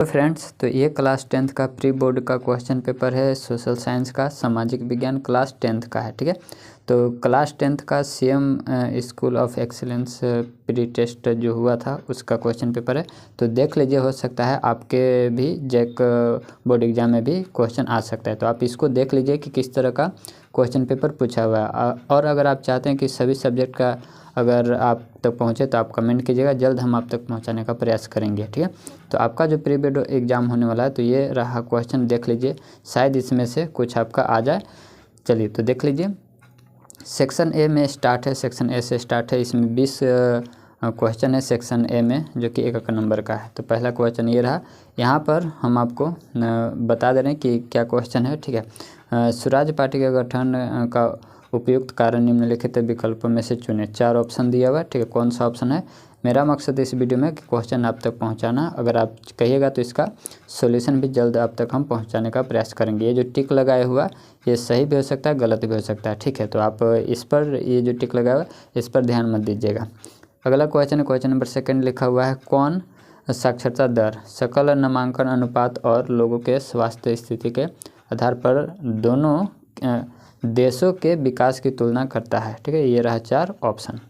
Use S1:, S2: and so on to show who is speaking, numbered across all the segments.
S1: तो फ्रेंड्स, तो ये क्लास 10th का प्री बोर्ड का क्वेश्चन पेपर है सोशल साइंस का, सामाजिक विज्ञान क्लास 10th का है। ठीक है, तो क्लास 10th का CM school of excellence pre test जो हुआ था उसका क्वेश्चन पेपर है। तो देख लीजिए, हो सकता है आपके भी जैक बोर्ड एग्जाम में भी क्वेश्चन आ सकता है। तो आप इसको देख लीजिए कि किस तरह का क्वेश्चन पेपर पूछा हुआ है। और अगर आप चाहते हैं कि सभी सब्जेक्ट का अगर आप तक पहुँचे तो आप कमेंट कीजिएगा, जल्द हम आप तक पहुँचाने का प्रयास करेंगे। ठीक है, तो आपका जो प्री बोर्ड एग्ज़ाम होने वाला है तो ये रहा क्वेश्चन, देख लीजिए, शायद इसमें से कुछ आपका आ जाए। चलिए तो देख लीजिए, सेक्शन ए में स्टार्ट है, सेक्शन ए से स्टार्ट है। इसमें 20 क्वेश्चन है सेक्शन ए में, जो कि 1 नंबर का है। तो पहला क्वेश्चन ये रहा, यहाँ पर हम आपको बता दे रहे हैं कि क्या क्वेश्चन है। ठीक है, स्वराज पार्टी के गठन का उपयुक्त कारण निम्नलिखित विकल्पों में से चुने। 4 ऑप्शन दिया हुआ है। ठीक है, कौन सा ऑप्शन है? मेरा मकसद इस वीडियो में क्वेश्चन आप तक पहुंचाना। अगर आप कहिएगा तो इसका सॉल्यूशन भी जल्द आप तक हम पहुंचाने का प्रयास करेंगे। ये जो टिक लगाया हुआ ये सही भी हो सकता है, गलत भी हो सकता है। ठीक है, तो आप इस पर, ये जो टिक लगाया हुआ इस पर ध्यान मत दीजिएगा। अगला क्वेश्चन, क्वेश्चन नंबर 2 लिखा हुआ है, कौन साक्षरता दर, सकल नामांकन अनुपात और लोगों के स्वास्थ्य स्थिति के आधार पर दोनों देशों के विकास की तुलना करता है। ठीक है, ये रहा 4 ऑप्शन।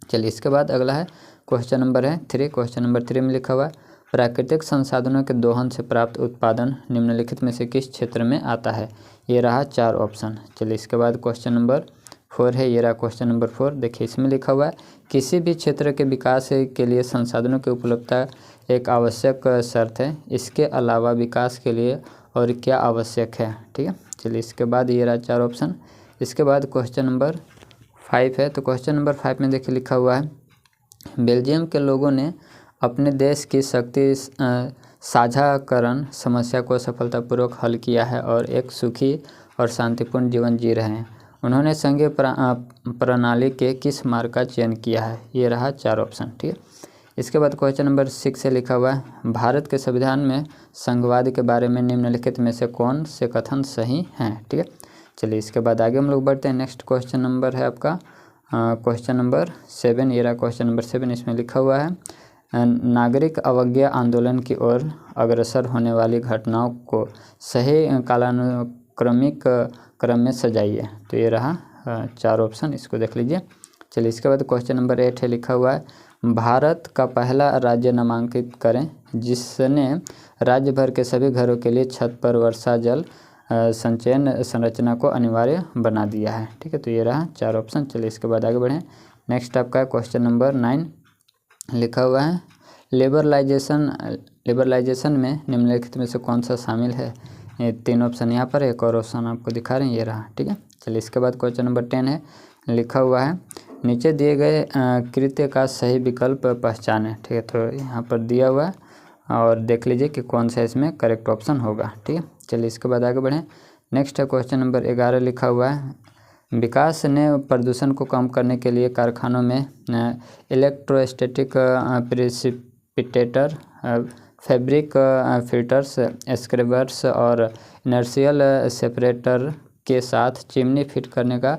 S1: चलिए, इसके बाद अगला है क्वेश्चन नंबर 3। क्वेश्चन नंबर 3 में लिखा हुआ है, प्राकृतिक संसाधनों के दोहन से प्राप्त उत्पादन निम्नलिखित में से किस क्षेत्र में आता है? ये रहा 4 ऑप्शन। चलिए, इसके बाद क्वेश्चन नंबर 4 है, ये रहा क्वेश्चन नंबर 4। देखिए, इसमें लिखा हुआ है, किसी भी क्षेत्र के विकास के लिए संसाधनों की उपलब्धता एक आवश्यक शर्त है। इसके अलावा विकास के लिए और क्या आवश्यक है? ठीक है, चलिए, इसके बाद ये रहा 4 ऑप्शन। इसके बाद क्वेश्चन नंबर 5 है। तो क्वेश्चन नंबर 5 में देखिए लिखा हुआ है, बेल्जियम के लोगों ने अपने देश की शक्ति साझाकरण समस्या को सफलतापूर्वक हल किया है और एक सुखी और शांतिपूर्ण जीवन जी रहे हैं। उन्होंने संघीय प्रणाली के किस मार्ग का चयन किया है? ये रहा 4 ऑप्शन। ठीक है, इसके बाद क्वेश्चन नंबर 6 से लिखा हुआ है, भारत के संविधान में संघवाद के बारे में निम्नलिखित में से कौन से कथन सही हैं? ठीक है, चलिए, इसके बाद आगे हम लोग बढ़ते हैं। नेक्स्ट क्वेश्चन नंबर है आपका क्वेश्चन नंबर 7। ये रहा क्वेश्चन नंबर 7। इसमें लिखा हुआ है, नागरिक अवज्ञा आंदोलन की ओर अग्रसर होने वाली घटनाओं को सही कालानुक्रमिक क्रम में सजाइए। तो ये रहा 4 ऑप्शन, इसको देख लीजिए। चलिए, इसके बाद क्वेश्चन नंबर 8 है, लिखा हुआ है, भारत का पहला राज्य नामांकित करें जिसने राज्य भर के सभी घरों के लिए छत पर वर्षा जल संचयन संरचना को अनिवार्य बना दिया है। ठीक है, तो ये रहा 4 ऑप्शन। चलिए, इसके बाद आगे बढ़ें। नेक्स्ट आपका क्वेश्चन नंबर 9 लिखा हुआ है, लिबरलाइजेशन में निम्नलिखित में से कौन सा शामिल है? ये 3 ऑप्शन यहाँ पर, एक और ऑप्शन आपको दिखा रहे हैं, ये रहा। ठीक है, चलिए, इसके बाद क्वेश्चन नंबर 10 है, लिखा हुआ है, नीचे दिए गए कृत्य का सही विकल्प पहचानें। ठीक है, तो यहाँ पर दिया हुआ है और देख लीजिए कि कौन सा इसमें करेक्ट ऑप्शन होगा। ठीक है, चलिए, इसके बाद आगे बढ़ें। नेक्स्ट है क्वेश्चन नंबर 11 लिखा हुआ है, विकास ने प्रदूषण को कम करने के लिए कारखानों में इलेक्ट्रोस्टैटिक प्रेसिपिटेटर, फैब्रिक फिल्टर्स, स्क्रैबर्स और इनर्शियल सेपरेटर के साथ चिमनी फिट करने का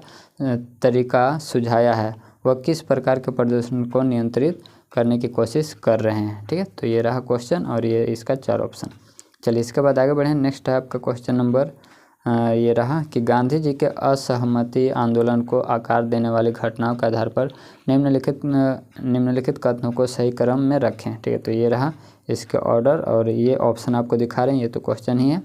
S1: तरीका सुझाया है। वह किस प्रकार के प्रदूषण को नियंत्रित करने की कोशिश कर रहे हैं? ठीक है, तो ये रहा क्वेश्चन और ये इसका 4 ऑप्शन। चलिए, इसके बाद आगे बढ़ें। नेक्स्ट है आपका क्वेश्चन नंबर ये रहा कि गांधी जी के असहमति आंदोलन को आकार देने वाली घटनाओं के आधार पर निम्नलिखित कथनों को सही क्रम में रखें। ठीक है, तो ये रहा इसके ऑर्डर और ये ऑप्शन आपको दिखा रहे हैं, ये तो क्वेश्चन ही है,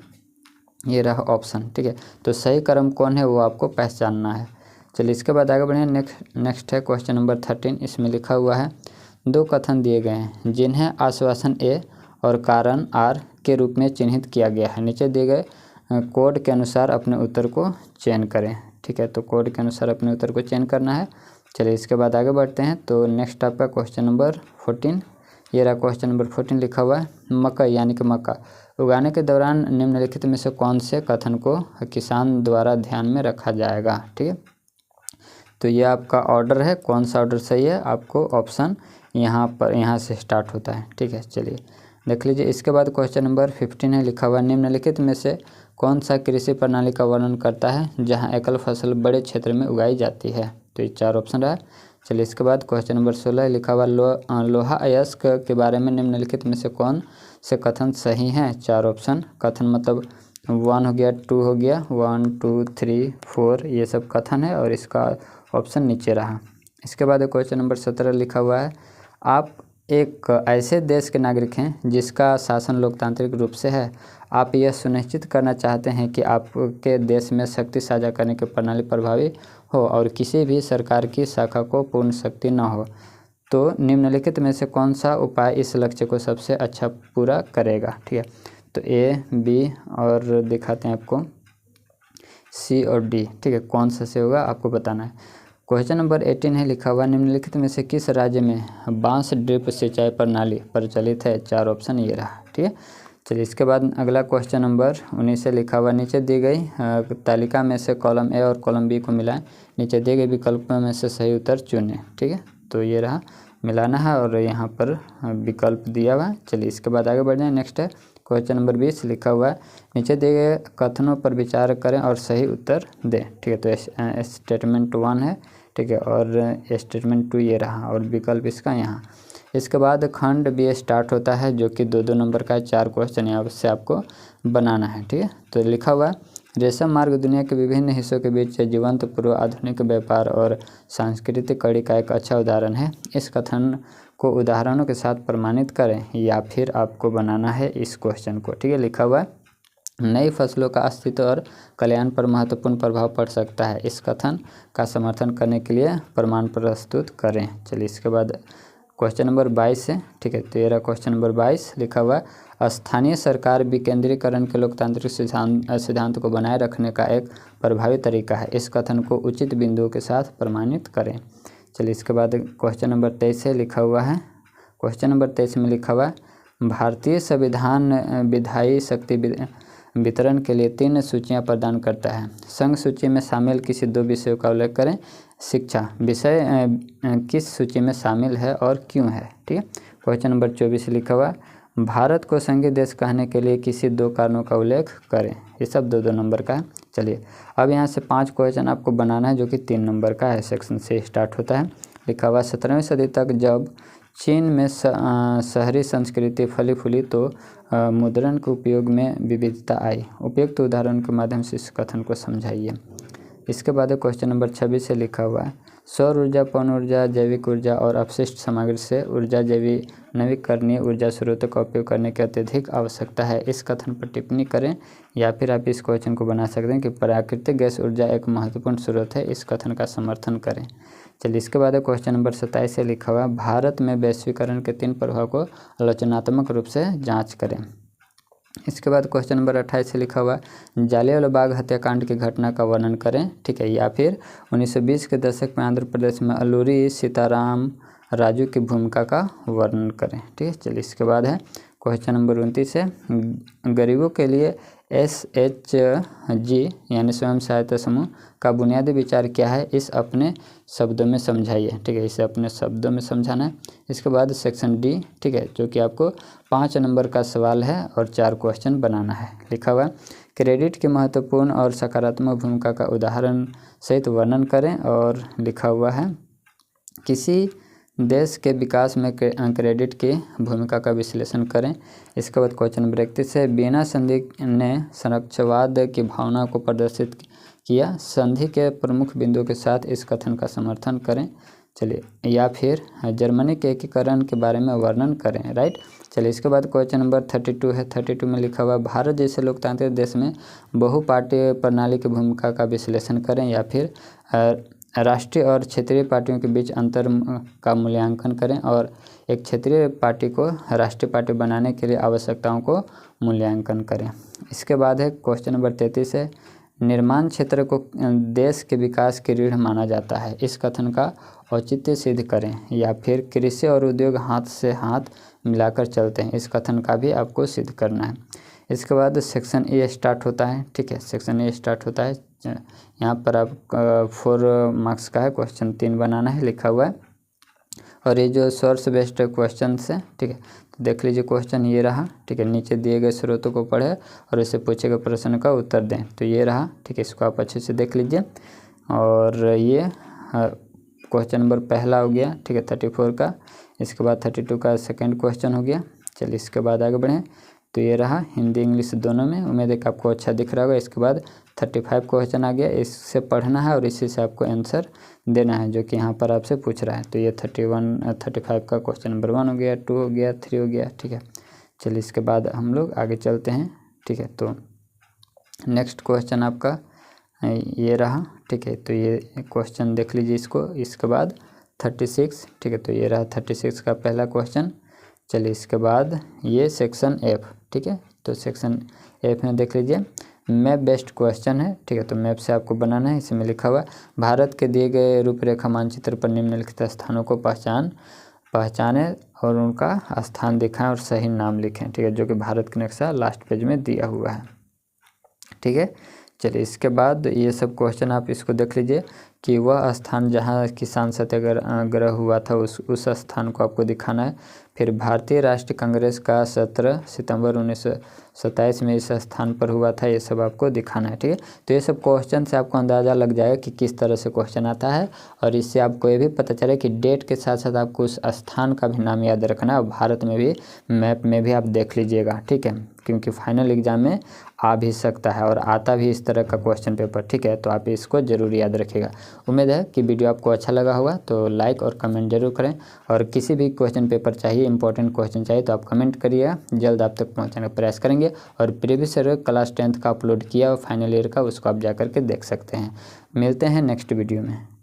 S1: ये रहा ऑप्शन। ठीक है, तो सही क्रम कौन है वो आपको पहचानना है। चलिए, इसके बाद आगे बढ़ें। नेक्स्ट है क्वेश्चन नंबर 13। इसमें लिखा हुआ है, 2 कथन दिए गए हैं जिन्हें आश्वासन ए और कारण आर के रूप में चिन्हित किया गया है। नीचे दिए गए कोड के अनुसार अपने उत्तर को चयन करें। ठीक है, तो कोड के अनुसार अपने उत्तर को चयन करना है। चलिए, इसके बाद आगे बढ़ते हैं। तो नेक्स्ट आपका क्वेश्चन नंबर 14, ये रहा क्वेश्चन नंबर 14। लिखा हुआ है, मकई यानी कि मक्का उगाने के दौरान निम्नलिखित में से कौन से कथन को किसान द्वारा ध्यान में रखा जाएगा? ठीक है, तो ये आपका ऑर्डर है, कौन सा ऑर्डर सही है आपको ऑप्शन यहाँ से स्टार्ट होता है। ठीक है, चलिए देख लीजिए। इसके बाद क्वेश्चन नंबर 15 है, लिखा हुआ, निम्नलिखित में से कौन सा कृषि प्रणाली का वर्णन करता है जहाँ एकल फसल बड़े क्षेत्र में उगाई जाती है? तो ये 4 ऑप्शन रहा। चलिए, इसके बाद क्वेश्चन नंबर 16 लिखा हुआ, लोहा अयस्क के बारे में निम्नलिखित में से कौन से कथन सही हैं? 4 ऑप्शन। कथन मतलब 1 हो गया, 2 हो गया, 1 2 3 4 ये सब कथन है और इसका ऑप्शन नीचे रहा। इसके बाद क्वेश्चन नंबर 17 लिखा हुआ है, आप एक ऐसे देश के नागरिक हैं जिसका शासन लोकतांत्रिक रूप से है। आप यह सुनिश्चित करना चाहते हैं कि आपके देश में शक्ति साझा करने की प्रणाली प्रभावी हो और किसी भी सरकार की शाखा को पूर्ण शक्ति न हो। तो निम्नलिखित में से कौन सा उपाय इस लक्ष्य को सबसे अच्छा पूरा करेगा? ठीक है, तो ए, बी और दिखाते हैं आपको सी और डी। ठीक है, कौन सा से होगा आपको बताना है। क्वेश्चन नंबर 18 है, लिखा हुआ निम्नलिखित में से किस राज्य में बांस ड्रिप सिंचाई प्रणाली प्रचलित है? 4 ऑप्शन ये रहा। ठीक है, चलिए इसके बाद अगला क्वेश्चन नंबर 19 से लिखा हुआ, नीचे दी गई तालिका में से कॉलम ए और कॉलम बी को मिलाएं, नीचे दिए गए विकल्पों में से सही उत्तर चुनें। ठीक है, तो ये रहा, मिलाना है और यहाँ पर विकल्प दिया हुआ है। चलिए इसके बाद आगे बढ़ जाएँ। नेक्स्ट है क्वेश्चन नंबर 20 लिखा हुआ है, नीचे दिए गए कथनों पर विचार करें और सही उत्तर दें। ठीक है, तो स्टेटमेंट 1 है, ठीक है, और स्टेटमेंट 2 ये रहा और विकल्प इसका यहाँ। इसके बाद खंड बी स्टार्ट होता है जो कि 2-2 नंबर का 4 क्वेश्चन यहाँ से आपको बनाना है। ठीक है, तो लिखा हुआ है, रेशम मार्ग दुनिया के विभिन्न हिस्सों के बीच जीवंत पूर्व आधुनिक व्यापार और सांस्कृतिक कड़ी का एक अच्छा उदाहरण है। इस कथन को उदाहरणों के साथ प्रमाणित करें या फिर आपको बनाना है इस क्वेश्चन को। ठीक है, लिखा हुआ है, नई फसलों का अस्तित्व और कल्याण पर महत्वपूर्ण प्रभाव पड़ सकता है। इस कथन का समर्थन करने के लिए प्रमाण प्रस्तुत करें। चलिए इसके बाद क्वेश्चन नंबर 22 है। ठीक है, तो ये रहा क्वेश्चन नंबर 22 लिखा हुआ है, स्थानीय सरकार विकेंद्रीकरण के लोकतांत्रिक सिद्धांत को बनाए रखने का एक प्रभावी तरीका है। इस कथन को उचित बिंदुओं के साथ प्रमाणित करें। चलिए इसके बाद क्वेश्चन नंबर 23 है, लिखा हुआ है, क्वेश्चन नंबर 23 में लिखा हुआ है, भारतीय संविधान विधायी शक्ति वितरण के लिए 3 सूचियां प्रदान करता है। संघ सूची में शामिल किसी 2 विषयों का उल्लेख करें। शिक्षा विषय किस सूची में शामिल है और क्यों है? ठीक है, क्वेश्चन नंबर 24 लिखा हुआ, भारत को संघीय देश कहने के लिए किसी 2 कारणों का उल्लेख करें। ये सब 2-2 नंबर का है। चलिए अब यहाँ से 5 क्वेश्चन आपको बनाना है जो कि 3 नंबर का है। सेक्शन से स्टार्ट होता है। लिखा हुआ, 17वीं सदी तक जब चीन में शहरी संस्कृति फली फूली तो मुद्रण के उपयोग में विविधता आई। उपयुक्त उदाहरण के माध्यम से इस कथन को समझाइए। इसके बाद क्वेश्चन नंबर 26 से लिखा हुआ है, सौर ऊर्जा, पवन ऊर्जा, जैविक ऊर्जा और अपशिष्ट सामग्री से ऊर्जा जैविक नवीकरणीय ऊर्जा स्रोतों का उपयोग करने की अत्यधिक आवश्यकता है। इस कथन पर टिप्पणी करें या फिर आप इस क्वेश्चन को बना सकते हैं कि प्राकृतिक गैस ऊर्जा एक महत्वपूर्ण स्रोत है। इस कथन का समर्थन करें। चलिए इसके बाद क्वेश्चन नंबर 27 से लिखा हुआ, भारत में वैश्वीकरण के 3 प्रभाव को आलोचनात्मक रूप से जाँच करें। इसके बाद क्वेश्चन नंबर 28 से लिखा हुआ, जालियांवाला बाग हत्याकांड की घटना का वर्णन करें। ठीक है, या फिर 1920 के दशक में आंध्र प्रदेश में अल्लूरी सीताराम राजू की भूमिका का वर्णन करें। ठीक है, चलिए इसके बाद है क्वेश्चन नंबर 29 है, गरीबों के लिए SHG यानी स्वयं सहायता समूह का बुनियादी विचार क्या है? इस अपने शब्दों में समझाइए। ठीक है, इसे अपने शब्दों में समझाना है। इसके बाद सेक्शन डी, ठीक है, जो कि आपको 5 नंबर का सवाल है और 4 क्वेश्चन बनाना है। लिखा हुआ, क्रेडिट की महत्वपूर्ण और सकारात्मक भूमिका का उदाहरण सहित वर्णन करें। और लिखा हुआ है, किसी देश के विकास में क्रेडिट की भूमिका का विश्लेषण करें। इसके बाद क्वेश्चन नंबर 31 है, बिना संधि ने संरक्षणवाद की भावना को प्रदर्शित किया। संधि के प्रमुख बिंदुओं के साथ इस कथन का समर्थन करें। चलिए, या फिर जर्मनी के एकीकरण के बारे में वर्णन करें। राइट, चलिए इसके बाद क्वेश्चन नंबर 32 है। 32 में लिखा हुआ, भारत जैसे लोकतांत्रिक देश में बहुपार्टी प्रणाली की भूमिका का विश्लेषण करें। या फिर राष्ट्रीय और क्षेत्रीय पार्टियों के बीच अंतर का मूल्यांकन करें और एक क्षेत्रीय पार्टी को राष्ट्रीय पार्टी बनाने के लिए आवश्यकताओं को मूल्यांकन करें। इसके बाद है क्वेश्चन नंबर 33 है, निर्माण क्षेत्र को देश के विकास की रीढ़ माना जाता है। इस कथन का औचित्य सिद्ध करें। या फिर कृषि और उद्योग हाथ से हाथ मिलाकर चलते हैं। इस कथन का भी आपको सिद्ध करना है। इसके बाद सेक्शन ए स्टार्ट होता है। ठीक है, सेक्शन ए स्टार्ट होता है। यहाँ पर आप 4 मार्क्स का है, क्वेश्चन 3 बनाना है। लिखा हुआ है, और ये जो सोर्स बेस्ड क्वेश्चन है, ठीक है, तो देख लीजिए क्वेश्चन ये रहा। ठीक है, नीचे दिए गए स्रोतों को पढ़े और इससे पूछे गए प्रश्न का उत्तर दें। तो ये रहा। ठीक है, इसको आप अच्छे से देख लीजिए। और ये क्वेश्चन नंबर पहला हो गया। ठीक है, 34 का। इसके बाद 32 का सेकेंड क्वेश्चन हो गया। चलिए इसके बाद आगे बढ़ें। तो ये रहा हिंदी इंग्लिश दोनों में। उम्मीद है कि आपको अच्छा दिख रहा होगा। इसके बाद 35 क्वेश्चन आ गया, इससे पढ़ना है और इसी से आपको आंसर देना है जो कि यहाँ पर आपसे पूछ रहा है। तो ये 35 का क्वेश्चन नंबर 1 हो गया, 2 हो गया, 3 हो गया, ठीक है। चलिए इसके बाद हम लोग आगे चलते हैं, ठीक है। तो नेक्स्ट क्वेश्चन आपका ये रहा, ठीक है। तो ये क्वेश्चन देख लीजिए इसको। इसके बाद 36, ठीक है। तो ये रहा 36 का पहला क्वेश्चन। चलिए इसके बाद ये सेक्शन F, ठीक है। तो सेक्शन F में देख लीजिए, मैप बेस्ड क्वेश्चन है, ठीक है। तो मैप से आपको बनाना है। इसमें लिखा हुआ भारत के दिए गए रूपरेखा मानचित्र पर निम्नलिखित स्थानों को पहचाने और उनका स्थान दिखाएं और सही नाम लिखें, ठीक है। जो कि भारत का नक्शा लास्ट पेज में दिया हुआ है, ठीक है। चलिए इसके बाद ये सब क्वेश्चन आप इसको देख लीजिए कि वह स्थान जहाँ किसान सत्याग्रह हुआ था उस स्थान को आपको दिखाना है। फिर भारतीय राष्ट्रीय कांग्रेस का 17 सितंबर 1927 में इस स्थान पर हुआ था, ये सब आपको दिखाना है, ठीक है। तो ये सब क्वेश्चन से आपको अंदाज़ा लग जाएगा कि किस तरह से क्वेश्चन आता है, और इससे आपको ये भी पता चले कि डेट के साथ साथ आपको उस स्थान का भी नाम याद रखना है। और भारत में भी मैप में भी आप देख लीजिएगा, ठीक है, क्योंकि फाइनल एग्जाम में आ भी सकता है और आता भी इस तरह का क्वेश्चन पेपर, ठीक है। तो आप इसको ज़रूर याद रखिएगा। उम्मीद है कि वीडियो आपको अच्छा लगा होगा, तो लाइक और कमेंट जरूर करें। और किसी भी क्वेश्चन पेपर चाहिए, इंपॉर्टेंट क्वेश्चन चाहिए, तो आप कमेंट करिएगा, जल्द आप तक पहुंचाने का प्रयास करेंगे। और प्रीवियस ईयर क्लास 10th का अपलोड किया और फाइनल ईयर का, उसको आप जा करके देख सकते हैं। मिलते हैं नेक्स्ट वीडियो में।